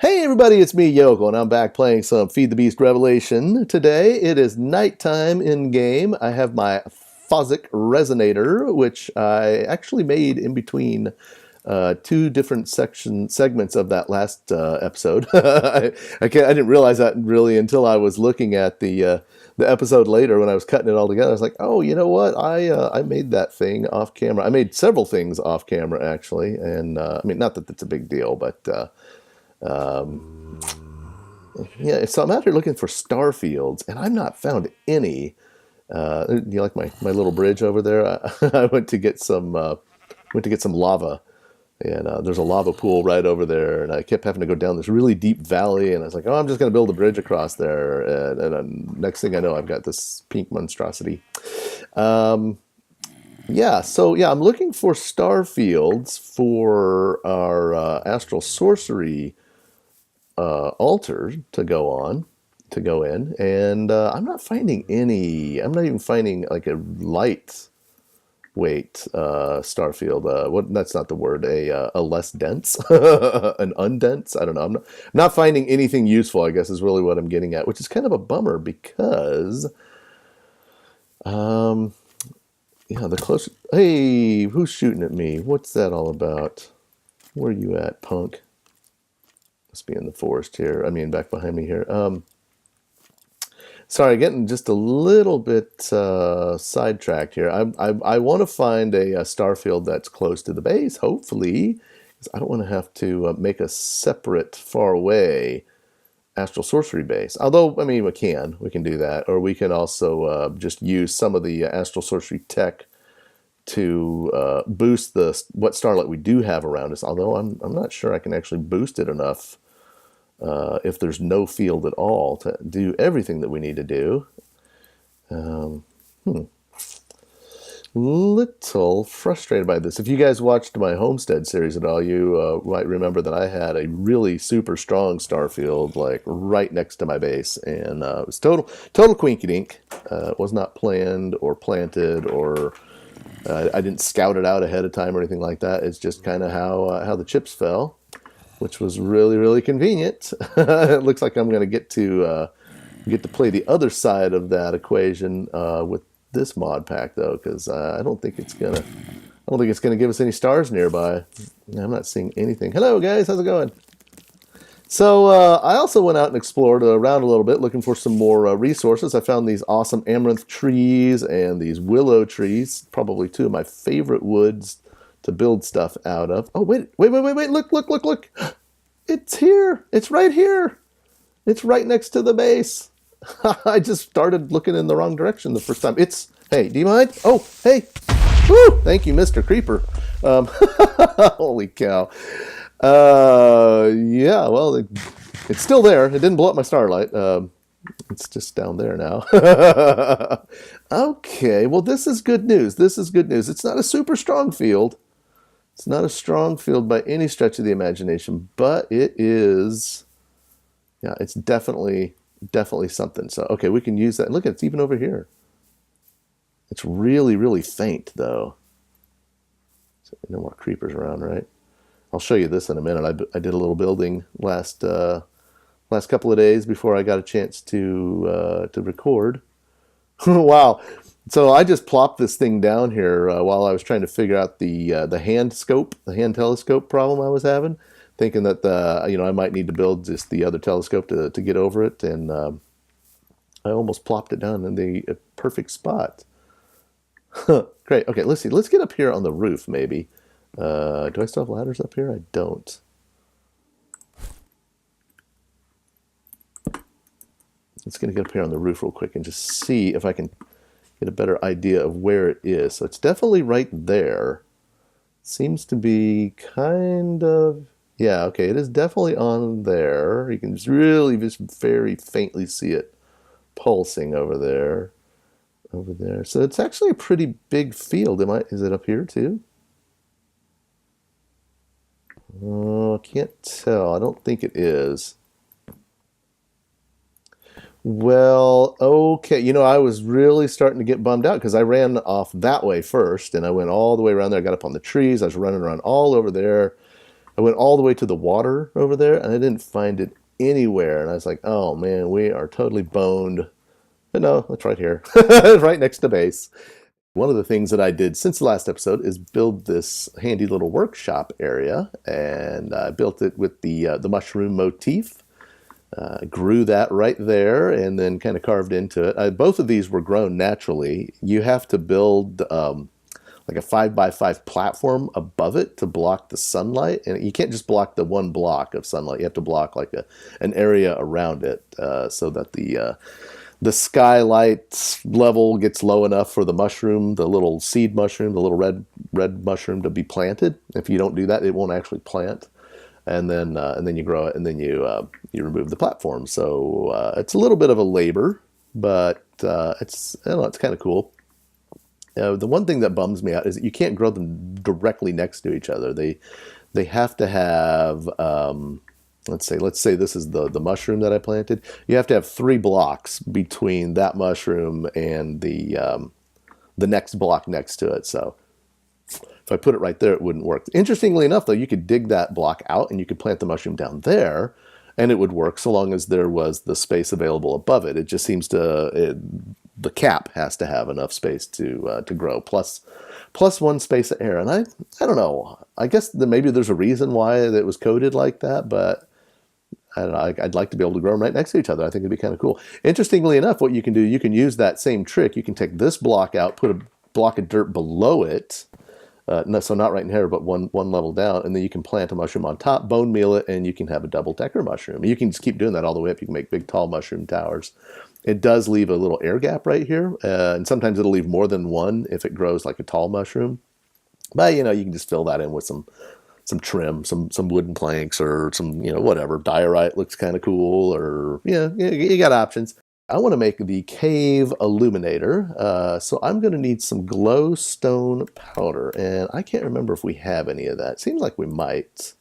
Hey everybody, it's me, Yokel, and I'm back playing some Feed the Beast Revelation. Today it is nighttime in-game. I have my Fozzik Resonator, which I actually made in between two different segments of that last episode. I didn't realize that really until I was looking at the episode later when I was cutting it all together. I was like, oh, you know what? I made that thing off camera. I made several things off camera, actually. And I mean, not that that's a big deal, but... yeah, so I'm out here looking for star fields, and I've not found any. Do you like my little bridge over there? I went to get some lava, and there's a lava pool right over there, and I kept having to go down this really deep valley, and I was like, oh, I'm just going to build a bridge across there, and next thing I know, I've got this pink monstrosity. Yeah, so yeah, I'm looking for star fields for our Astral Sorcery altar to go in, and I'm not finding any. I'm not even finding like a lightweight star field. That's not the word. A less dense, an undense. I don't know. I'm not finding anything useful, I guess, is really what I'm getting at, which is kind of a bummer because, yeah, the closer. Hey, who's shooting at me? What's that all about? Where are you at, punk? Must be in the forest here. I mean, back behind me here. Sorry, getting just a little bit sidetracked here. I want to find a star field that's close to the base, hopefully, because I don't want to have to make a separate, far away Astral Sorcery base. Although, I mean, we can do that, or we can also just use some of the Astral Sorcery tech to boost what Starlight we do have around us. Although I'm not sure I can actually boost it enough if there's no field at all to do everything that we need to do. Little frustrated by this. If you guys watched my Homestead series at all, you might remember that I had a really super strong star field like right next to my base, and it was total quinky-dink. It was not planned or planted, or I didn't scout it out ahead of time or anything like that. It's just kind of how the chips fell, which was really, really convenient. It looks like I'm going to get to play the other side of that equation with this mod pack, though, because I don't think it's gonna give us any stars nearby. I'm not seeing anything. Hello, guys. How's it going? So I also went out and explored around a little bit, looking for some more resources. I found these awesome amaranth trees and these willow trees, probably two of my favorite woods to build stuff out of. Oh, wait, look. It's here. It's right here. It's right next to the base. I just started looking in the wrong direction the first time. Hey, do you mind? Oh, hey. Woo, thank you, Mr. Creeper. Holy cow. Yeah, well, it's still there. It didn't blow up my Starlight. It's just down there now. Okay, well, this is good news. It's not a super strong field. It's not a strong field by any stretch of the imagination, but it is, yeah, it's definitely something. So, okay, we can use that. Look, it's even over here. It's really, really faint, though. So no more creepers around, right? I'll show you this in a minute. I did a little building last couple of days before I got a chance to record. Wow. So I just plopped this thing down here while I was trying to figure out the hand telescope problem I was having, thinking that I might need to build just the other telescope to get over it, and I almost plopped it down in the perfect spot. Great. Okay, let's see. Let's get up here on the roof, maybe. Do I still have ladders up here? I don't. Let's get up here on the roof real quick and just see if I can get a better idea of where it is. So it's definitely right there. Seems to be kind of... Yeah, okay, it is definitely on there. You can just very faintly see it pulsing over there. So it's actually a pretty big field. Is it up here too? Oh, I can't tell. I don't think it is. Well, okay. I was really starting to get bummed out because I ran off that way first, and I went all the way around there. I got up on the trees. I was running around all over there. I went all the way to the water over there, and I didn't find it anywhere. And I was like, oh man, we are totally boned. But no, it's right here, right next to base. One of the things that I did since the last episode is build this handy little workshop area, and I built it with the mushroom motif. Grew that right there, and then kind of carved into it. Both of these were grown naturally. You have to build like a 5x5 platform above it to block the sunlight, and you can't just block the one block of sunlight. You have to block like an area around it so that the skylight level gets low enough for the mushroom, the little seed mushroom, the little red mushroom to be planted. If you don't do that, it won't actually plant. And then you grow it, and then you remove the platform. So it's a little bit of a labor, but it's kind of cool. The one thing that bums me out is that you can't grow them directly next to each other. They have to have let's say this is the mushroom that I planted. You have to have 3 blocks between that mushroom and the next block next to it. So if I put it right there, it wouldn't work. Interestingly enough, though, you could dig that block out and you could plant the mushroom down there, and it would work so long as there was the space available above it. It just seems the cap has to have enough space to grow, plus 1 space of air. And I don't know. I guess that maybe there's a reason why it was coded like that, but I don't know. I'd like to be able to grow them right next to each other. I think it'd be kind of cool. Interestingly enough, what you can do, you can use that same trick. You can take this block out, put a block of dirt below it. So not right in here, but one level down, and then you can plant a mushroom on top, bone meal it, and you can have a double-decker mushroom. You can just keep doing that all the way up. You can make big, tall mushroom towers. It does leave a little air gap right here, and sometimes it'll leave more than one if it grows like a tall mushroom. But, you can just fill that in with some trim, some wooden planks, or some, whatever. Diorite looks kind of cool, or, you got options. I want to make the cave illuminator, so I'm going to need some glowstone powder, and I can't remember if we have any of that. Seems like we might.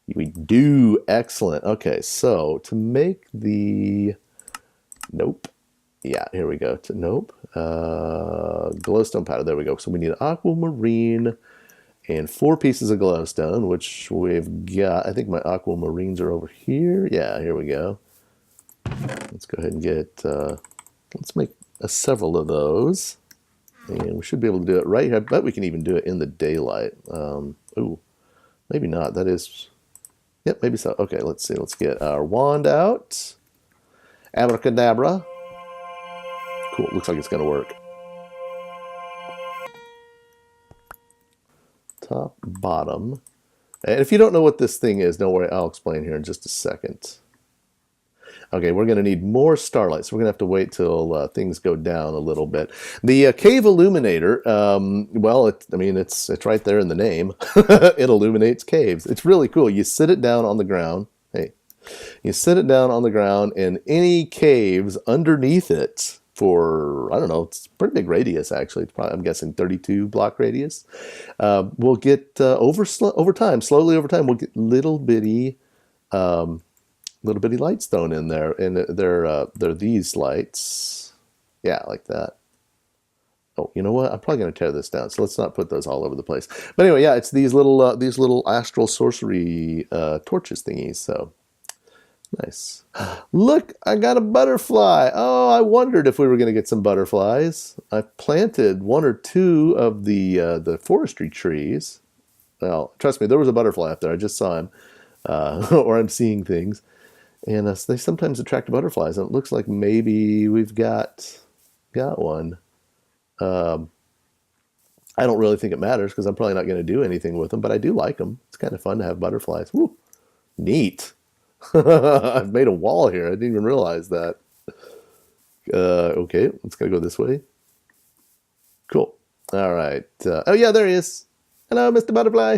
We do. Excellent. Okay, so to make the... Nope. Yeah, here we go. Nope. Glowstone powder. There we go. So we need aquamarine and 4 pieces of glowstone, which we've got. I think my aquamarines are over here. Yeah, here we go. Let's go ahead and get, let's make several of those. And we should be able to do it right here. I bet we can even do it in the daylight. Ooh, maybe not. That is, yep, maybe so. Okay, let's see. Let's get our wand out. Abracadabra. Cool, looks like it's going to work. Top, bottom. And if you don't know what this thing is, don't worry. I'll explain here in just a second. Okay, we're going to need more Starlight, so we're going to have to wait till things go down a little bit. The cave illuminator, well, it's right there in the name. It illuminates caves. It's really cool. You sit it down on the ground. Hey, you sit it down on the ground, and any caves underneath it for, I don't know, it's a pretty big radius, actually. It's probably, I'm guessing, 32 block radius. We'll get, over time, slowly over time, we'll get little bitty light stone in there, and they're these lights. Yeah, like that. Oh, you know what? I'm probably going to tear this down, so let's not put those all over the place. But anyway, yeah, it's these little Astral Sorcery torches thingies. So nice. Look, I got a butterfly. Oh, I wondered if we were going to get some butterflies. I planted 1 or 2 of the forestry trees. Well, trust me, there was a butterfly up there. I just saw him, or I'm seeing things. And they sometimes attract butterflies, and it looks like maybe we've got one. I don't really think it matters because I'm probably not going to do anything with them, but I do like them. It's kind of fun to have butterflies. Woo, neat. I've made a wall here. I didn't even realize that. Okay, let's go this way. Cool. All right. Oh, yeah, there he is. Hello, Mr. Butterfly.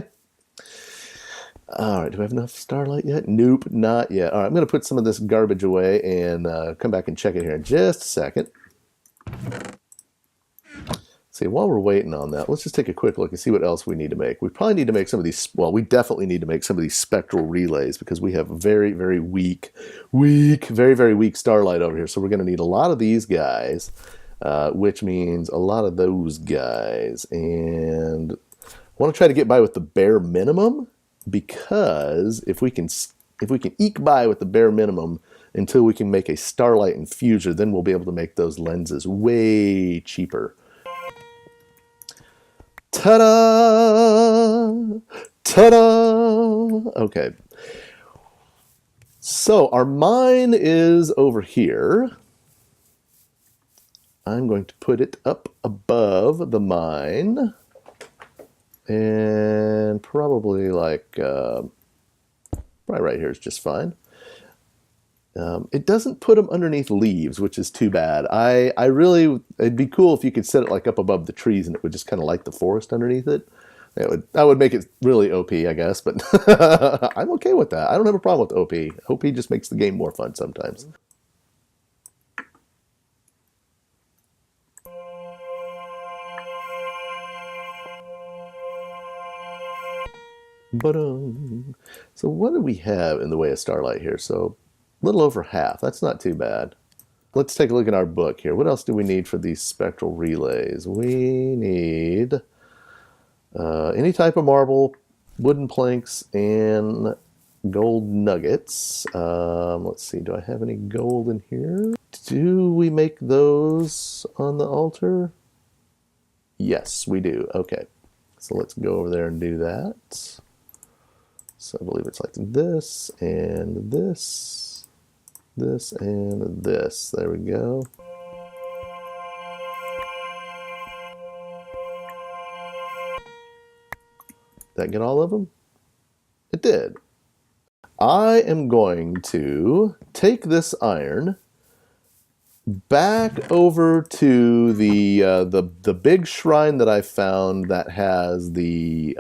All right, do we have enough Starlight yet? Nope, not yet. All right, I'm going to put some of this garbage away and come back and check it here in just a second. See, while we're waiting on that, let's just take a quick look and see what else we need to make. We probably need to make some of these, well, we definitely need to make some of these spectral relays because we have very, very weak, very, very weak Starlight over here. So we're going to need a lot of these guys, which means a lot of those guys. And I want to try to get by with the bare minimum. because if we can eke by with the bare minimum until we can make a Starlight infuser, then we'll be able to make those lenses way cheaper. Ta-da! Ta-da! Okay. So our mine is over here. I'm going to put it up above the mine. And probably like, right here is just fine. It doesn't put them underneath leaves, which is too bad. It'd be cool if you could set it like up above the trees and it would just kind of light the forest underneath it. That would make it really OP, I guess, but I'm okay with that. I don't have a problem with OP. OP just makes the game more fun sometimes. So what do we have in the way of Starlight here? So a little over half. That's not too bad. Let's take a look at our book here. What else do we need for these spectral relays? We need any type of marble, wooden planks, and gold nuggets. Let's see, do I have any gold in here? Do we make those on the altar? Yes, we do. Okay, so let's go over there and do that. So I believe it's like this, and this, this, and this. There we go. Did that get all of them? It did. I am going to take this iron back over to the big shrine that I found that has the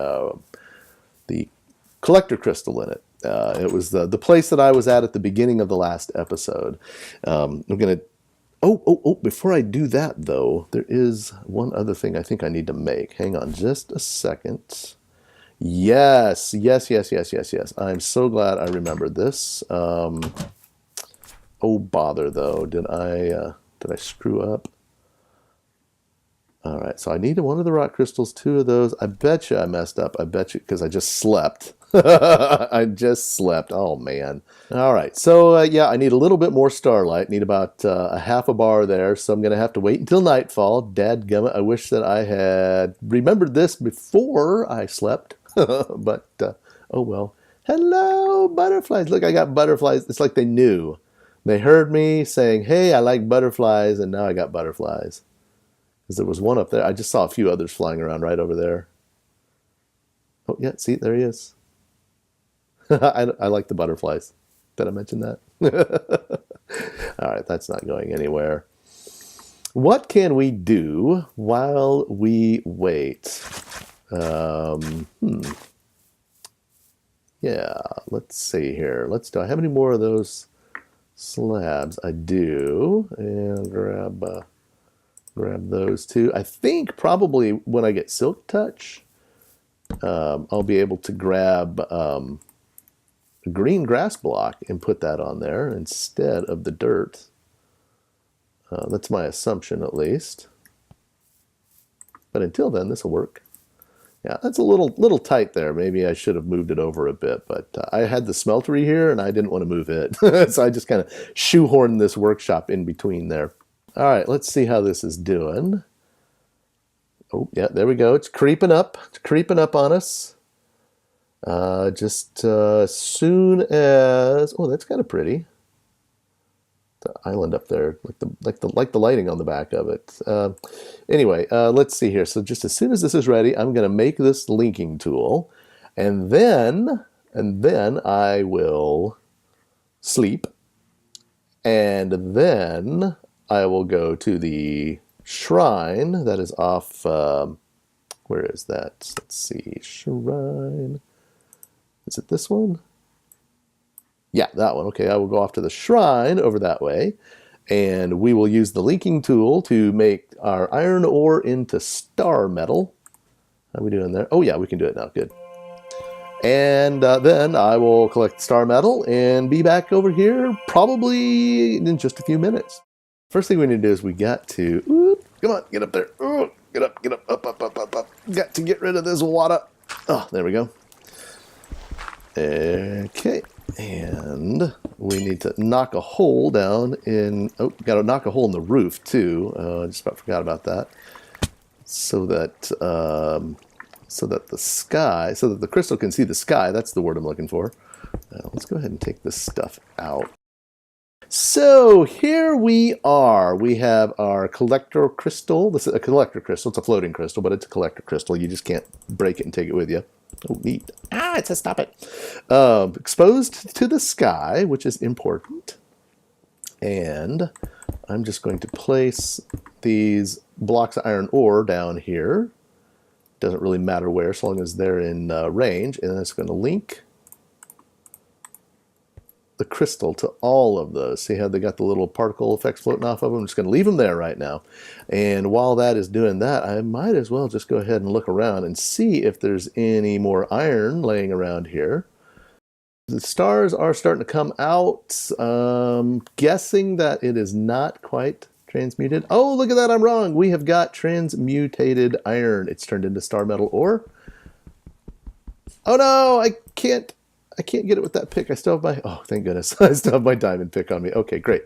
collector crystal in it. It was the place that I was at the beginning of the last episode. I'm gonna. Oh! Before I do that, though, there is one other thing I think I need to make. Hang on, just a second. Yes. I'm so glad I remembered this. Oh bother though, did I screw up? All right, so I needed one of the rock crystals, 2 of those. I bet you I messed up. I bet you because I just slept. I just slept. Oh man. All right, so yeah, I need a little bit more Starlight. Need about a half a bar there, so I'm gonna have to wait until nightfall. Dadgummit, I wish that I had remembered this before I slept. But oh well. Hello, butterflies. Look, I got butterflies. It's like they knew. They heard me saying, hey, I like butterflies, and now I got butterflies. Because there was one up there. I just saw a few others flying around right over there. Oh, yeah, see, there he is. I like the butterflies. Did I mention that? All right, that's not going anywhere. What can we do while we wait? Yeah, let's see here. Do I have any more of those slabs? I do. And grab those two. I think probably when I get Silk Touch, I'll be able to grab a green grass block and put that on there instead of the dirt. That's my assumption, at least. But until then, this will work. Yeah, that's a little tight there. Maybe I should have moved it over a bit, but I had the smeltery here and I didn't want to move it. So I just kind of shoehorned this workshop in between there. All right, let's see how this is doing. Oh, yeah, there we go. It's creeping up. It's creeping up on us. Just soon as... Oh, that's kind of pretty. The island up there, like the lighting on the back of it. Anyway, let's see here. So just as soon as this is ready, I'm going to make this linking tool, and then I will sleep, and then I will go to the shrine that is off. Where is that? Let's see. Shrine. Is it this one? Yeah, that one. Okay, I will go off to the shrine over that way, and we will use the linking tool to make our iron ore into star metal. How are we doing there? Oh yeah, we can do it now. Good. And then I will collect star metal and be back over here probably in just a few minutes. First thing we need to do is we got to... come on, get up there. Get up, up. Got to get rid of this water. Oh, there we go. Okay, and we need to knock a hole down in... Oh, got to knock a hole in the roof, too. I just about forgot about that. So that the sky, so that the crystal can see the sky. That's the word I'm looking for. Let's go ahead and take this stuff out. So here we are. We have our collector crystal. This is a collector crystal. It's a floating crystal, but it's a collector crystal. You just can't break it and take it with you. Oh, neat. Ah, it says stop it. Exposed to the sky, which is important. And I'm just going to place these blocks of iron ore down here. Doesn't really matter where, so long as they're in range. And then it's going to link the crystal to all of those. See how they got the little particle effects floating off of them? I'm just going to leave them there right now. And while that is doing that, I might as well just go ahead and look around and see if there's any more iron laying around here. The stars are starting to come out. Guessing that it is not quite transmuted. Oh, look at that, I'm wrong. We have got transmutated iron. It's turned into star metal ore. Oh no, I can't get it with that pick. I still have my... Oh, thank goodness. I still have my diamond pick on me. Okay, great.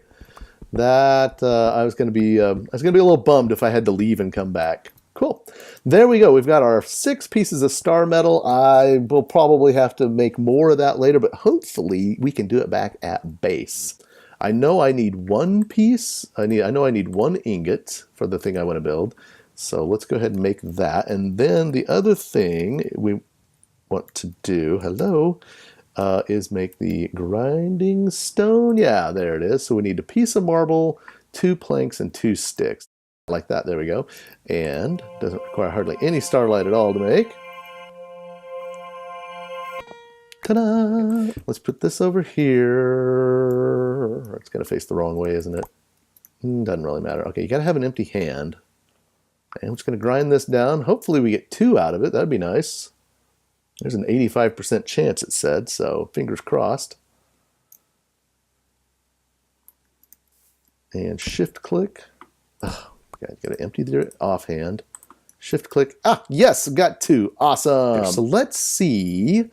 That, I was going to be a little bummed if I had to leave and come back. Cool. There we go. We've got our 6 pieces of star metal. I will probably have to make more of that later, but hopefully we can do it back at base. I know I need 1 piece. I know I need 1 ingot for the thing I want to build. So let's go ahead and make that. And then the other thing we want to do, is make the grinding stone. Yeah, there it is. So we need a piece of marble, 2 planks, and 2 sticks. Like that, there we go. And doesn't require hardly any starlight at all to make. Ta-da! Let's put this over here. It's going to face the wrong way, isn't it? Doesn't really matter. Okay, you got to have an empty hand. And I'm just going to grind this down. Hopefully we get 2 out of it. That'd be nice. There's an 85% chance, it said, so fingers crossed. And shift click. Oh, got to empty the offhand. Shift click. Ah, yes, got 2. Awesome. So let's see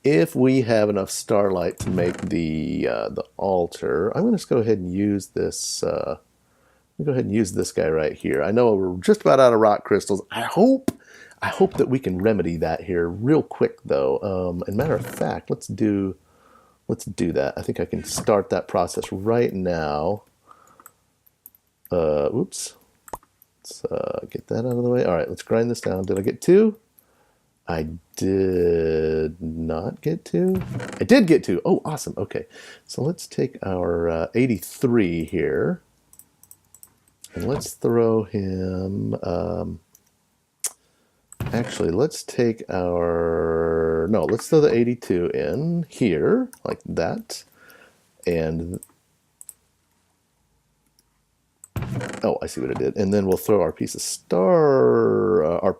if we have enough starlight to make the altar. I'm going to go ahead and use this. Go ahead and use this guy right here. I know we're just about out of rock crystals. I hope that we can remedy that here real quick, though. And matter of fact, let's do that. I think I can start that process right now. Oops. Let's get that out of the way. All right, let's grind this down. Did I get 2? I did not get 2. I did get 2. Oh, awesome. Okay, so let's take our 83 here, and let's throw him. Actually, let's take our... No, let's throw the 82 in here, like that. And... Oh, I see what it did. And then we'll throw our piece of our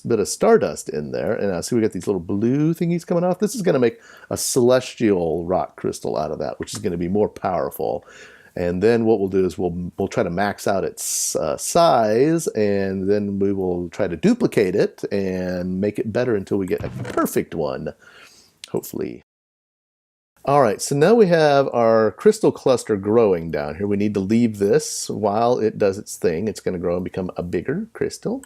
bit of stardust in there. And I see we got these little blue thingies coming off. This is going to make a celestial rock crystal out of that, which is going to be more powerful. And then what we'll do is we'll try to max out its size, and then we will try to duplicate it and make it better until we get a perfect one, hopefully. All right, so now we have our crystal cluster growing down here. We need to leave this while it does its thing. It's going to grow and become a bigger crystal.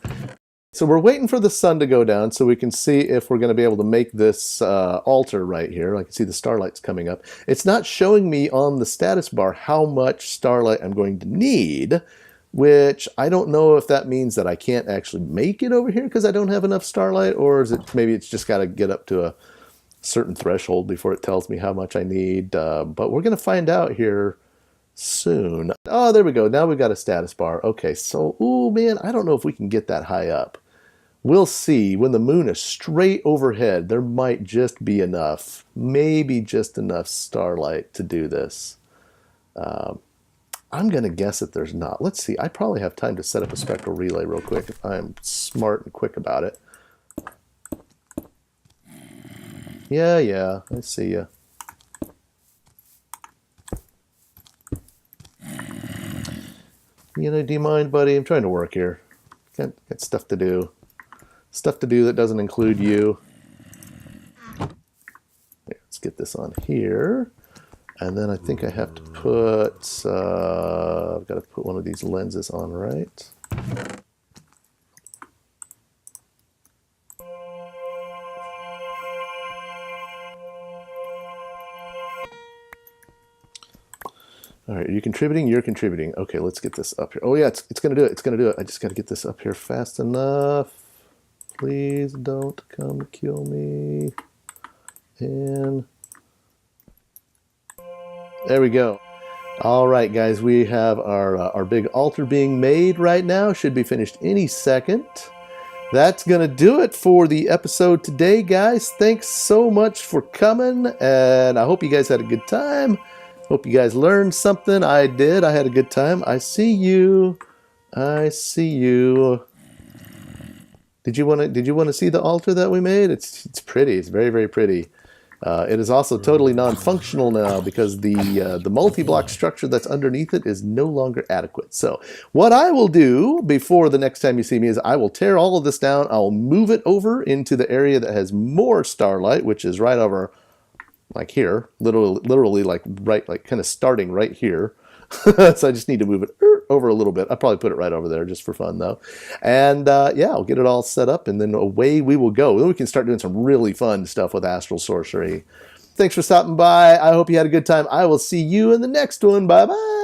So we're waiting for the sun to go down so we can see if we're going to be able to make this altar right here. I can see the starlight's coming up. It's not showing me on the status bar how much starlight I'm going to need, which I don't know if that means that I can't actually make it over here because I don't have enough starlight, or is it maybe it's just got to get up to a certain threshold before it tells me how much I need. But we're going to find out here soon. Oh, there we go. Now we've got a status bar. Okay, so, ooh, man, I don't know if we can get that high up. We'll see. When the moon is straight overhead, there might just be enough, maybe just enough starlight to do this. I'm going to guess that there's not. Let's see. I probably have time to set up a spectral relay real quick if I'm smart and quick about it. Yeah, I see ya. Do you mind, buddy? I'm trying to work here. Got stuff to do. Stuff to do that doesn't include you. There. this on here. And then I think I have to put, I've got to put one of these lenses on, right? All right, are you contributing? You're contributing. Okay, let's get this up here. Oh yeah, it's going to do it. It's going to do it. I just got to get this up here fast enough. Please don't come kill me. And there we go. All right, guys, we have our big altar being made right now. Should be finished any second. That's going to do it for the episode today, guys. Thanks so much for coming, and I hope you guys had a good time. Hope you guys learned something. I did. I had a good time. I see you. I see you. Did you want to see the altar that we made? It's pretty. It's very, very pretty. It is also totally non-functional now because the multi-block structure that's underneath it is no longer adequate. So what I will do before the next time you see me is I will tear all of this down. I'll move it over into the area that has more Starlight, which is right over like here, literally like right, like kind of starting right here. So I just need to move it over a little bit. I'll probably put it right over there just for fun though. And yeah, I'll get it all set up and then away we will go. Then we can start doing some really fun stuff with Astral Sorcery. Thanks for stopping by. I hope you had a good time. I will see you in the next one. Bye-bye.